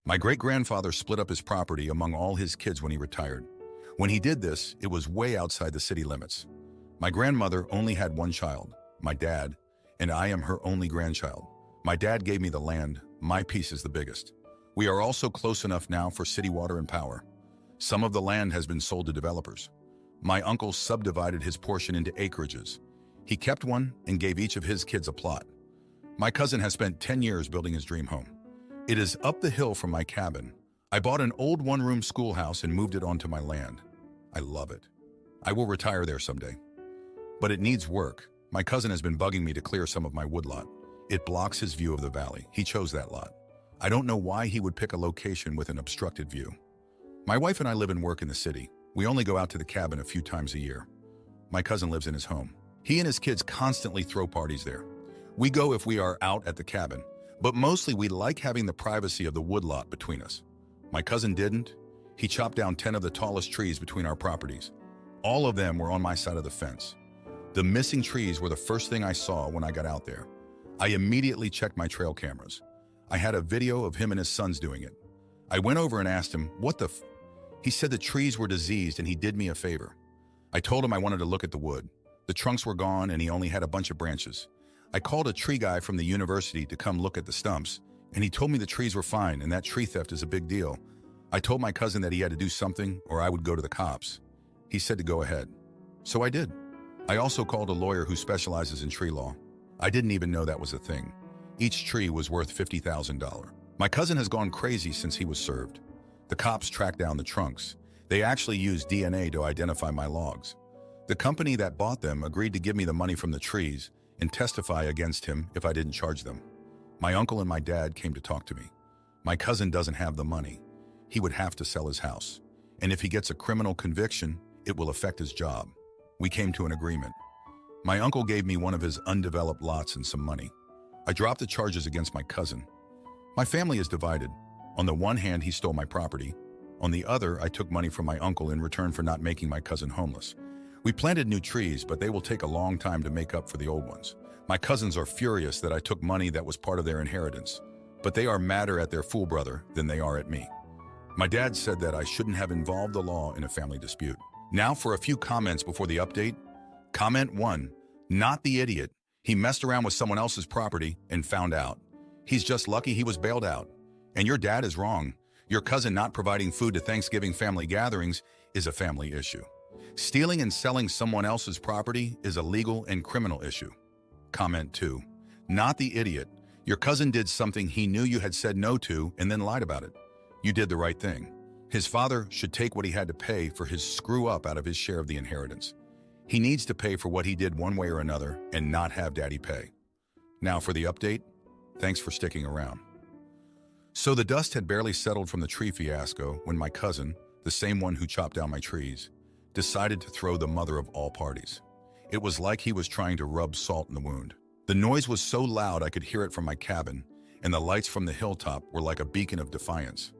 My great-grandfather split up his property among all his kids when he retired. When he did this, it was way outside the city limits. My grandmother only had one child, my dad, and I am her only grandchild. My dad gave me the land, my piece is the biggest. We are also close enough now for city water and power. Some of the land has been sold to developers. My uncle subdivided his portion into acreages. He kept one and gave each of his kids a plot. My cousin has spent 10 years building his dream home. It is up the hill from my cabin. I bought an old one-room schoolhouse and moved it onto my land. I love it. I will retire there someday. But it needs work. My cousin has been bugging me to clear some of my woodlot. It blocks his view of the valley. He chose that lot. I don't know why he would pick a location with an obstructed view. My wife and I live and work in the city. We only go out to the cabin a few times a year. My cousin lives in his home. He and his kids constantly throw parties there. We go if we are out at the cabin, but mostly we like having the privacy of the woodlot between us. My cousin didn't. He chopped down 10 of the tallest trees between our properties. All of them were on my side of the fence. The missing trees were the first thing I saw when I got out there. I immediately checked my trail cameras. I had a video of him and his sons doing it. I went over and asked him, what the f? He said the trees were diseased and he did me a favor. I told him I wanted to look at the wood. The trunks were gone and he only had a bunch of branches. I called a tree guy from the university to come look at the stumps, and he told me the trees were fine and that tree theft is a big deal. I told my cousin that he had to do something or I would go to the cops. He said to go ahead. So I did. I also called a lawyer who specializes in tree law. I didn't even know that was a thing. Each tree was worth $50,000. My cousin has gone crazy since he was served. The cops tracked down the trunks. They actually used DNA to identify my logs. The company that bought them agreed to give me the money from the trees and testify against him if I didn't charge them. My uncle and my dad came to talk to me. My cousin doesn't have the money. He would have to sell his house. And if he gets a criminal conviction, it will affect his job. We came to an agreement. My uncle gave me one of his undeveloped lots and some money. I dropped the charges against my cousin. My family is divided. On the one hand, he stole my property. On the other, I took money from my uncle in return for not making my cousin homeless. We planted new trees, but they will take a long time to make up for the old ones. My cousins are furious that I took money that was part of their inheritance, but they are madder at their fool brother than they are at me. My dad said that I shouldn't have involved the law in a family dispute. Now for a few comments before the update. Comment 1. Not the idiot. He messed around with someone else's property and found out. He's just lucky he was bailed out. And your dad is wrong. Your cousin not providing food to Thanksgiving family gatherings is a family issue. Stealing and selling someone else's property is a legal and criminal issue. Comment 2. Not the idiot. Your cousin did something he knew you had said no to and then lied about it. You did the right thing. His father should take what he had to pay for his screw-up out of his share of the inheritance. He needs to pay for what he did one way or another and not have daddy pay. Now for the update. Thanks for sticking around. So the dust had barely settled from the tree fiasco when my cousin, the same one who chopped down my trees, decided to throw the mother of all parties. It was like he was trying to rub salt in the wound. The noise was so loud I could hear it from my cabin, and the lights from the hilltop were like a beacon of defiance.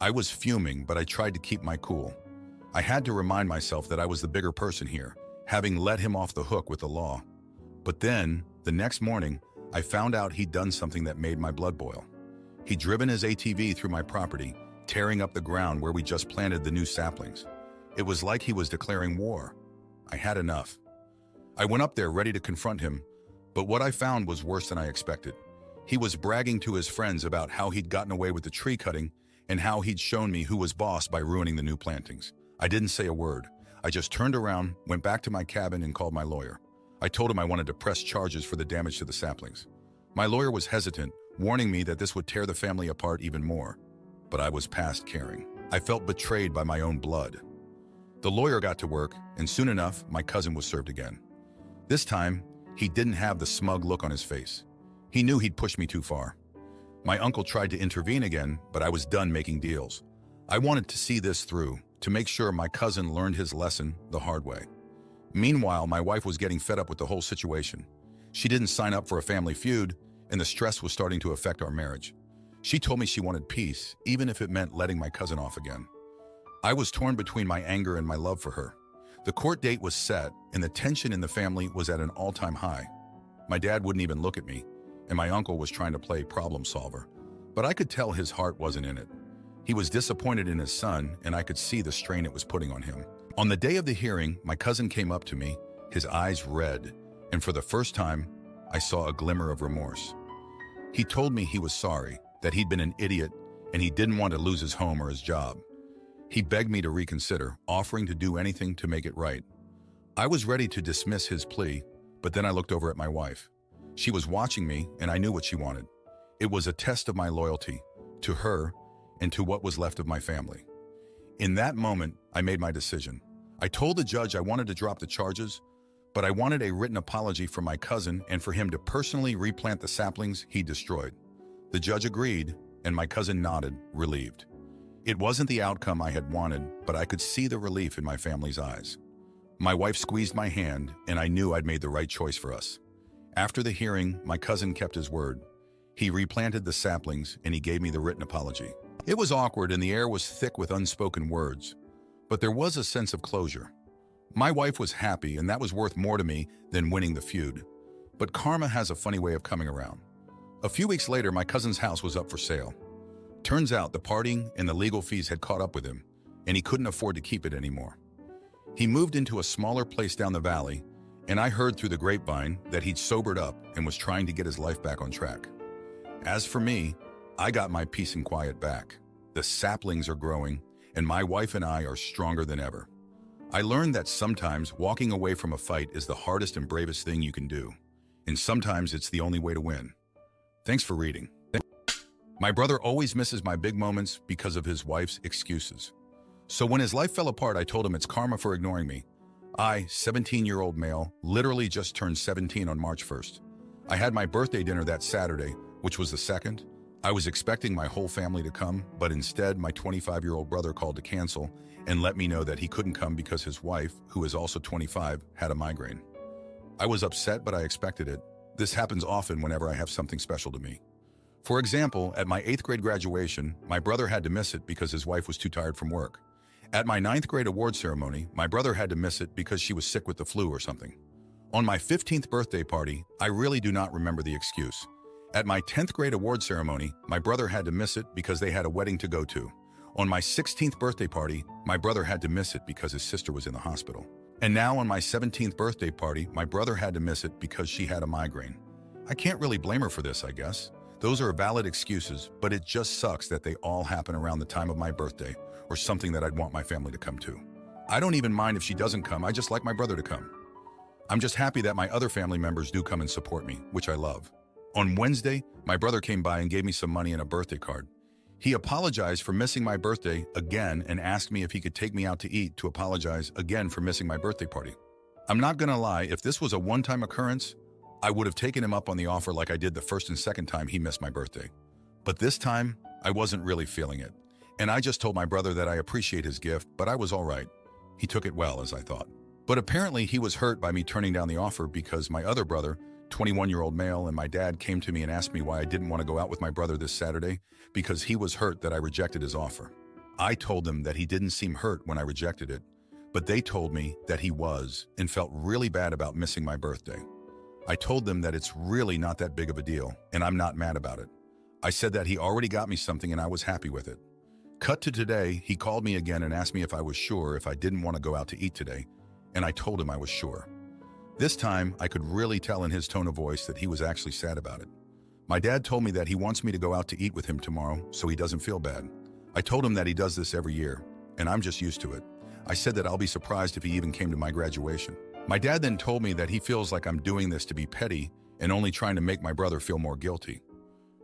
I was fuming, but I tried to keep my cool. I had to remind myself that I was the bigger person here, having let him off the hook with the law. But then, the next morning, I found out he'd done something that made my blood boil. He'd driven his ATV through my property, tearing up the ground where we just planted the new saplings. It was like he was declaring war. I had enough. I went up there ready to confront him, but what I found was worse than I expected. He was bragging to his friends about how he'd gotten away with the tree cutting and how he'd shown me who was boss by ruining the new plantings. I didn't say a word. I just turned around, went back to my cabin and called my lawyer. I told him I wanted to press charges for the damage to the saplings. My lawyer was hesitant, warning me that this would tear the family apart even more. But I was past caring. I felt betrayed by my own blood. The lawyer got to work, and soon enough, my cousin was served again. This time, he didn't have the smug look on his face. He knew he'd pushed me too far. My uncle tried to intervene again, but I was done making deals. I wanted to see this through, to make sure my cousin learned his lesson the hard way. Meanwhile, my wife was getting fed up with the whole situation. She didn't sign up for a family feud, and the stress was starting to affect our marriage. She told me she wanted peace, even if it meant letting my cousin off again. I was torn between my anger and my love for her. The court date was set, and the tension in the family was at an all-time high. My dad wouldn't even look at me, and my uncle was trying to play problem solver. but I could tell his heart wasn't in it. He was disappointed in his son, and I could see the strain it was putting on him. On the day of the hearing, my cousin came up to me, his eyes red, and for the first time, I saw a glimmer of remorse. He told me he was sorry, that he'd been an idiot, and he didn't want to lose his home or his job. He begged me to reconsider, offering to do anything to make it right. I was ready to dismiss his plea, but then I looked over at my wife. She was watching me, and I knew what she wanted. It was a test of my loyalty, to her, and to what was left of my family. In that moment, I made my decision. I told the judge I wanted to drop the charges, but I wanted a written apology from my cousin and for him to personally replant the saplings he destroyed. The judge agreed, and my cousin nodded, relieved. It wasn't the outcome I had wanted, but I could see the relief in my family's eyes. My wife squeezed my hand, and I knew I'd made the right choice for us. After the hearing, my cousin kept his word. He replanted the saplings, and he gave me the written apology. It was awkward, and the air was thick with unspoken words, but there was a sense of closure. My wife was happy, and that was worth more to me than winning the feud. But karma has a funny way of coming around. A few weeks later, my cousin's house was up for sale. Turns out the partying and the legal fees had caught up with him, and he couldn't afford to keep it anymore. He moved into a smaller place down the valley, and I heard through the grapevine that he'd sobered up and was trying to get his life back on track. As for me, I got my peace and quiet back. The saplings are growing, and my wife and I are stronger than ever. I learned that sometimes walking away from a fight is the hardest and bravest thing you can do, and sometimes it's the only way to win. Thanks for reading. My brother always misses my big moments because of his wife's excuses. So when his life fell apart, I told him it's karma for ignoring me. I, 17-year-old male, literally just turned 17 on March 1st. I had my birthday dinner that Saturday, which was the 2nd. I was expecting my whole family to come, but instead my 25-year-old brother called to cancel and let me know that he couldn't come because his wife, who is also 25, had a migraine. I was upset, but I expected it. This happens often whenever I have something special to me. For example, at my 8th grade graduation, my brother had to miss it because his wife was too tired from work. At my 9th grade award ceremony, my brother had to miss it because she was sick with the flu or something. On my 15th birthday party, I really do not remember the excuse. At my 10th grade award ceremony, my brother had to miss it because they had a wedding to go to. On my 16th birthday party, my brother had to miss it because his sister was in the hospital. And now on my 17th birthday party, my brother had to miss it because she had a migraine. I can't really blame her for this, I guess. Those are valid excuses, but it just sucks that they all happen around the time of my birthday or something that I'd want my family to come to. I don't even mind if she doesn't come, I just like my brother to come. I'm just happy that my other family members do come and support me, which I love. On Wednesday, my brother came by and gave me some money and a birthday card. He apologized for missing my birthday again and asked me if he could take me out to eat to apologize again for missing my birthday party. I'm not gonna lie, if this was a one-time occurrence, I would have taken him up on the offer like I did the first and second time he missed my birthday. But this time, I wasn't really feeling it. And I just told my brother that I appreciate his gift, but I was all right. He took it well, as I thought. But apparently he was hurt by me turning down the offer because my other brother, 21-year-old male, and my dad came to me and asked me why I didn't want to go out with my brother this Saturday because he was hurt that I rejected his offer. I told them that he didn't seem hurt when I rejected it, but they told me that he was and felt really bad about missing my birthday. I told them that it's really not that big of a deal, and I'm not mad about it. I said that he already got me something and I was happy with it. Cut to today, he called me again and asked me if I was sure if I didn't want to go out to eat today, and I told him I was sure. This time, I could really tell in his tone of voice that he was actually sad about it. My dad told me that he wants me to go out to eat with him tomorrow so he doesn't feel bad. I told him that he does this every year, and I'm just used to it. I said that I'll be surprised if he even came to my graduation. My dad then told me that he feels like I'm doing this to be petty and only trying to make my brother feel more guilty.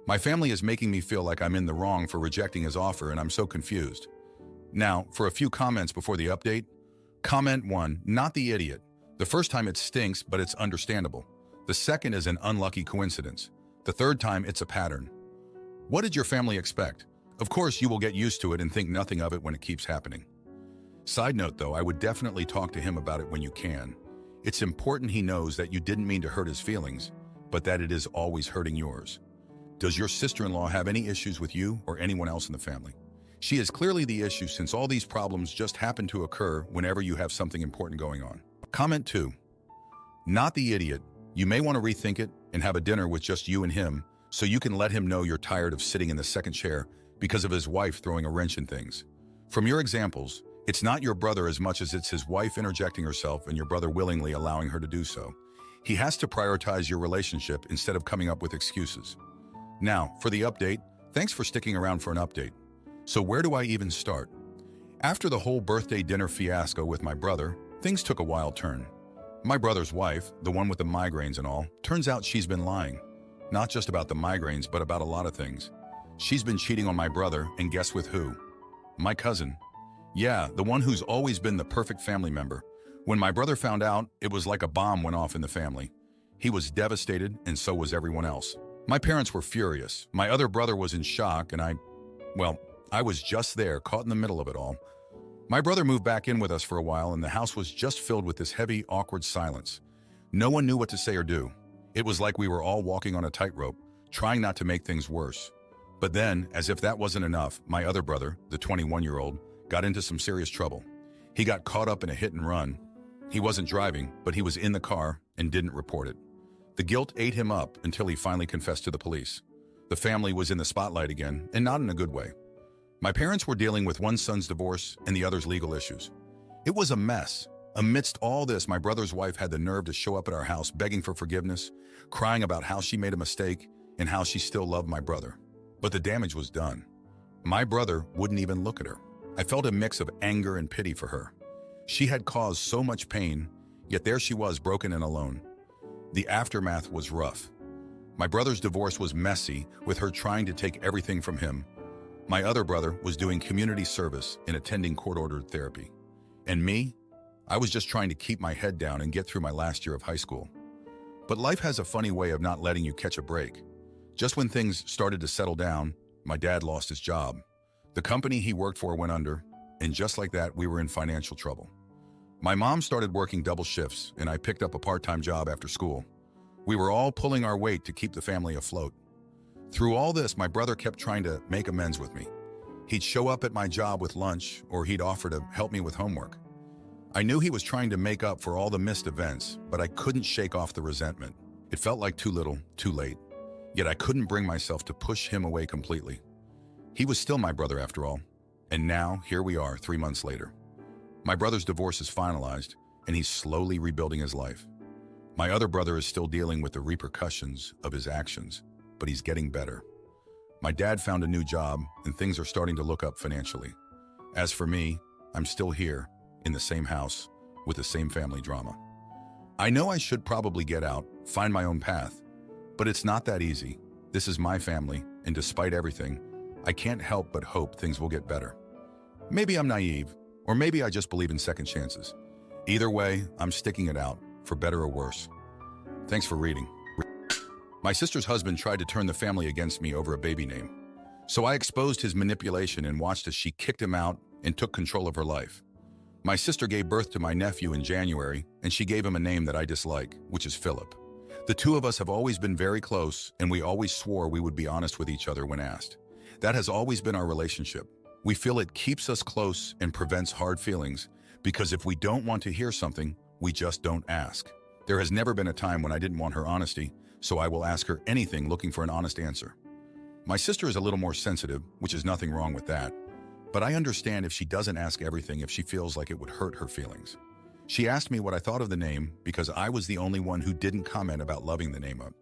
My family is making me feel like I'm in the wrong for rejecting his offer, and I'm so confused. Now, for a few comments before the update. Comment 1, not the idiot. The first time it stinks, but it's understandable. The second is an unlucky coincidence. The third time, it's a pattern. What did your family expect? Of course, you will get used to it and think nothing of it when it keeps happening. Side note though, I would definitely talk to him about it when you can. It's important he knows that you didn't mean to hurt his feelings, but that it is always hurting yours. Does your sister-in-law have any issues with you or anyone else in the family? She is clearly the issue since all these problems just happen to occur whenever you have something important going on. Comment 2. Not the idiot. You may want to rethink it and have a dinner with just you and him so you can let him know you're tired of sitting in the second chair because of his wife throwing a wrench in things. From your examples, it's not your brother as much as it's his wife interjecting herself and your brother willingly allowing her to do so. He has to prioritize your relationship instead of coming up with excuses. Now, for the update, thanks for sticking around for an update. So where do I even start? After the whole birthday dinner fiasco with my brother, things took a wild turn. My brother's wife, the one with the migraines and all, turns out she's been lying. Not just about the migraines, but about a lot of things. She's been cheating on my brother, and guess with who? My cousin. Yeah, the one who's always been the perfect family member. When my brother found out, it was like a bomb went off in the family. He was devastated, and so was everyone else. My parents were furious. My other brother was in shock, and I was just there, caught in the middle of it all. My brother moved back in with us for a while, and the house was just filled with this heavy, awkward silence. No one knew what to say or do. It was like we were all walking on a tightrope, trying not to make things worse. But then, as if that wasn't enough, my other brother, the 21-year-old, got into some serious trouble. He got caught up in a hit and run. He wasn't driving, but he was in the car and didn't report it. The guilt ate him up until he finally confessed to the police. The family was in the spotlight again, and not in a good way. My parents were dealing with one son's divorce and the other's legal issues. It was a mess. Amidst all this, my brother's wife had the nerve to show up at our house begging for forgiveness, crying about how she made a mistake and how she still loved my brother. But the damage was done. My brother wouldn't even look at her. I felt a mix of anger and pity for her. She had caused so much pain, yet there she was, broken and alone. The aftermath was rough. My brother's divorce was messy, with her trying to take everything from him. My other brother was doing community service and attending court-ordered therapy. And me? I was just trying to keep my head down and get through my last year of high school. But life has a funny way of not letting you catch a break. Just when things started to settle down, my dad lost his job. The company he worked for went under, and just like that, we were in financial trouble. My mom started working double shifts, and I picked up a part-time job after school. We were all pulling our weight to keep the family afloat. Through all this, my brother kept trying to make amends with me. He'd show up at my job with lunch, or he'd offer to help me with homework. I knew he was trying to make up for all the missed events, but I couldn't shake off the resentment. It felt like too little, too late. Yet I couldn't bring myself to push him away completely. He was still my brother after all. And now, here we are, 3 months later. My brother's divorce is finalized, and he's slowly rebuilding his life. My other brother is still dealing with the repercussions of his actions, but he's getting better. My dad found a new job, and things are starting to look up financially. As for me, I'm still here, in the same house, with the same family drama. I know I should probably get out, find my own path, but it's not that easy. This is my family, and despite everything, I can't help but hope things will get better. Maybe I'm naive, or maybe I just believe in second chances. Either way, I'm sticking it out, for better or worse. Thanks for reading. My sister's husband tried to turn the family against me over a baby name. So I exposed his manipulation and watched as she kicked him out and took control of her life. My sister gave birth to my nephew in January, and she gave him a name that I dislike, which is Philip. The two of us have always been very close, and we always swore we would be honest with each other when asked. That has always been our relationship. We feel it keeps us close and prevents hard feelings, because if we don't want to hear something, we just don't ask. There has never been a time when I didn't want her honesty, so I will ask her anything looking for an honest answer. My sister is a little more sensitive, which is nothing wrong with that, but I understand if she doesn't ask everything if she feels like it would hurt her feelings. She asked me what I thought of the name because I was the only one who didn't comment about loving the name up,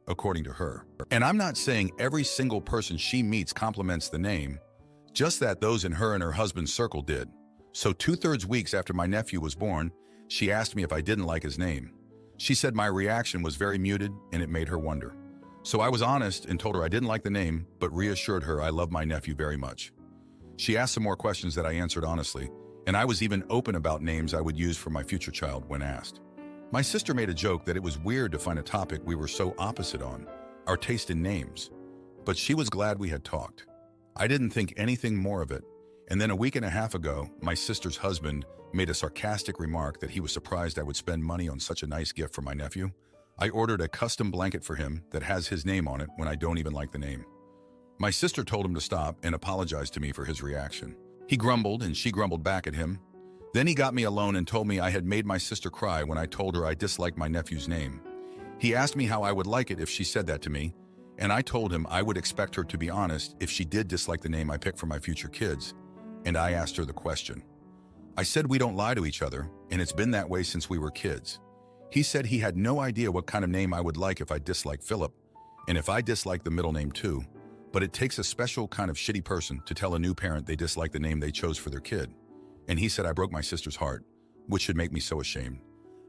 according to her. And I'm not saying every single person she meets compliments the name, just that those in her and her husband's circle did. So 2/3 weeks after my nephew was born, she asked me if I didn't like his name. She said my reaction was very muted and it made her wonder. So I was honest and told her I didn't like the name, but reassured her I love my nephew very much. She asked some more questions that I answered honestly, and I was even open about names I would use for my future child when asked. My sister made a joke that it was weird to find a topic we were so opposite on, our taste in names, but she was glad we had talked. I didn't think anything more of it, and then a week and a half ago, my sister's husband made a sarcastic remark that he was surprised I would spend money on such a nice gift for my nephew. I ordered a custom blanket for him that has his name on it when I don't even like the name. My sister told him to stop and apologized to me for his reaction. He grumbled and she grumbled back at him. Then he got me alone and told me I had made my sister cry when I told her I disliked my nephew's name. He asked me how I would like it if she said that to me, And I told him I would expect her to be honest if she did dislike the name I picked for my future kids, and I asked her the question. I said we don't lie to each other, and it's been that way since we were kids. He said he had no idea what kind of name I would like if I disliked Philip, and if I disliked the middle name too, but it takes a special kind of shitty person to tell a new parent they dislike the name they chose for their kid. And he said I broke my sister's heart, which should make me so ashamed.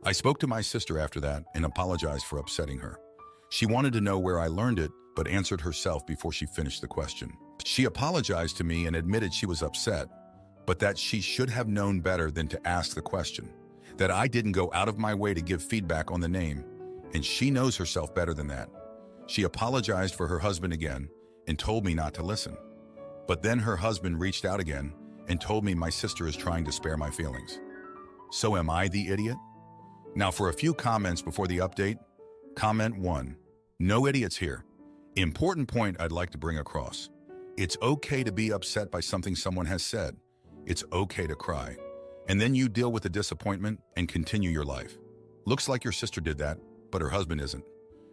I spoke to my sister after that and apologized for upsetting her. She wanted to know where I learned it, but answered herself before she finished the question. She apologized to me and admitted she was upset, but that she should have known better than to ask the question, that I didn't go out of my way to give feedback on the name, and she knows herself better than that. She apologized for her husband again and told me not to listen. But then her husband reached out again and told me my sister is trying to spare my feelings. So am I the idiot? Now for a few comments before the update. Comment 1. No idiots here. Important point I'd like to bring across. It's okay to be upset by something someone has said. It's okay to cry. And then you deal with the disappointment and continue your life. Looks like your sister did that, but her husband isn't.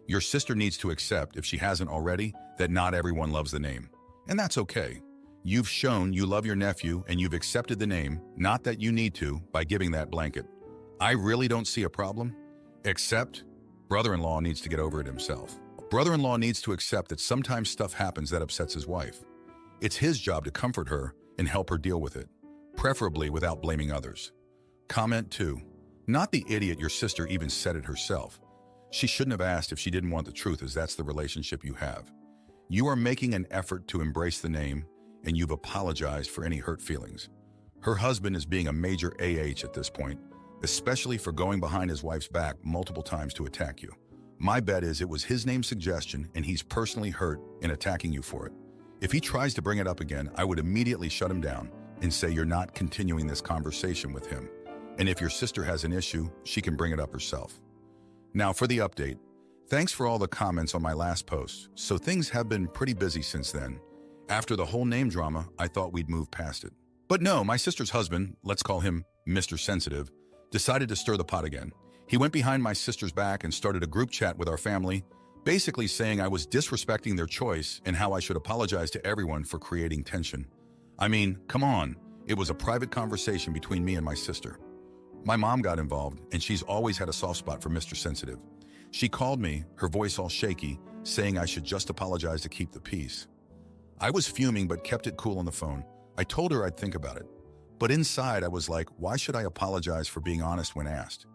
Your sister needs to accept, if she hasn't already, that not everyone loves the name. And that's okay. You've shown you love your nephew and you've accepted the name, not that you need to, by giving that blanket. I really don't see a problem, except brother-in-law needs to get over it himself. Brother-in-law needs to accept that sometimes stuff happens that upsets his wife. It's his job to comfort her and help her deal with it, preferably without blaming others. Comment 2. Not the idiot, your sister even said it herself. She shouldn't have asked if she didn't want the truth, as that's the relationship you have. You are making an effort to embrace the name, and you've apologized for any hurt feelings. Her husband is being a major AH at this point, especially for going behind his wife's back multiple times to attack you. My bet is it was his name suggestion and he's personally hurt in attacking you for it. If he tries to bring it up again, I would immediately shut him down and say you're not continuing this conversation with him. And if your sister has an issue, she can bring it up herself. Now for the update. Thanks for all the comments on my last post. So things have been pretty busy since then. After the whole name drama, I thought we'd move past it. But no, my sister's husband, let's call him Mr. Sensitive, decided to stir the pot again. He went behind my sister's back and started a group chat with our family, basically saying I was disrespecting their choice and how I should apologize to everyone for creating tension. I mean, come on, it was a private conversation between me and my sister. My mom got involved, and she's always had a soft spot for Mr. Sensitive. She called me, her voice all shaky, saying I should just apologize to keep the peace. I was fuming but kept it cool on the phone. I told her I'd think about it. But inside I was like, why should I apologize for being honest when asked?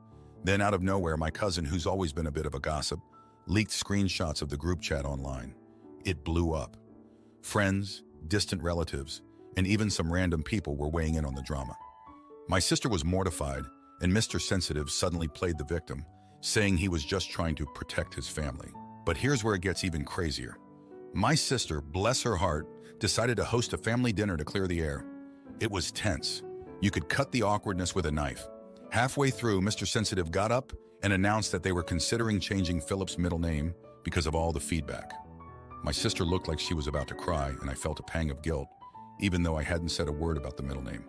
Then out of nowhere, my cousin, who's always been a bit of a gossip, leaked screenshots of the group chat online. It blew up. Friends, distant relatives, and even some random people were weighing in on the drama. My sister was mortified, and Mr. Sensitive suddenly played the victim, saying he was just trying to protect his family. But here's where it gets even crazier. My sister, bless her heart, decided to host a family dinner to clear the air. It was tense. You could cut the awkwardness with a knife. Halfway through, Mr. Sensitive got up and announced that they were considering changing Philip's middle name because of all the feedback. My sister looked like she was about to cry, and I felt a pang of guilt, even though I hadn't said a word about the middle name.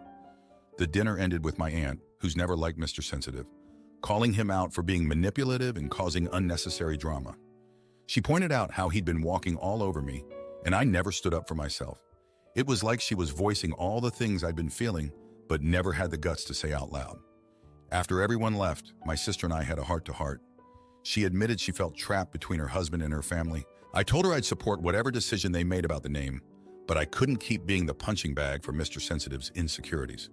The dinner ended with my aunt, who's never liked Mr. Sensitive, calling him out for being manipulative and causing unnecessary drama. She pointed out how he'd been walking all over me, and I never stood up for myself. It was like she was voicing all the things I'd been feeling, but never had the guts to say out loud. After everyone left, my sister and I had a heart-to-heart. She admitted she felt trapped between her husband and her family. I told her I'd support whatever decision they made about the name, but I couldn't keep being the punching bag for Mr. Sensitive's insecurities.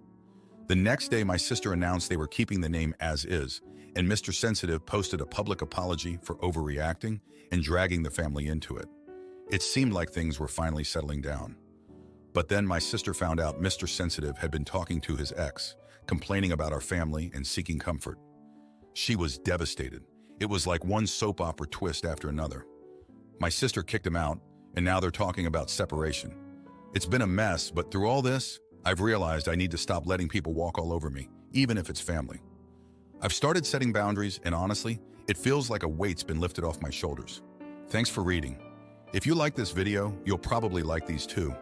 The next day, my sister announced they were keeping the name as is, and Mr. Sensitive posted a public apology for overreacting and dragging the family into it. It seemed like things were finally settling down. But then my sister found out Mr. Sensitive had been talking to his ex, complaining about our family and seeking comfort. She was devastated. It was like one soap opera twist after another. My sister kicked him out, and now they're talking about separation. It's been a mess, but through all this, I've realized I need to stop letting people walk all over me, even if it's family. I've started setting boundaries, and honestly, it feels like a weight's been lifted off my shoulders. Thanks for reading. If you like this video, you'll probably like these too.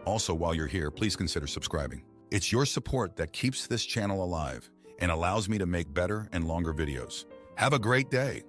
Also, while you're here, please consider subscribing. It's your support that keeps this channel alive and allows me to make better and longer videos. Have a great day.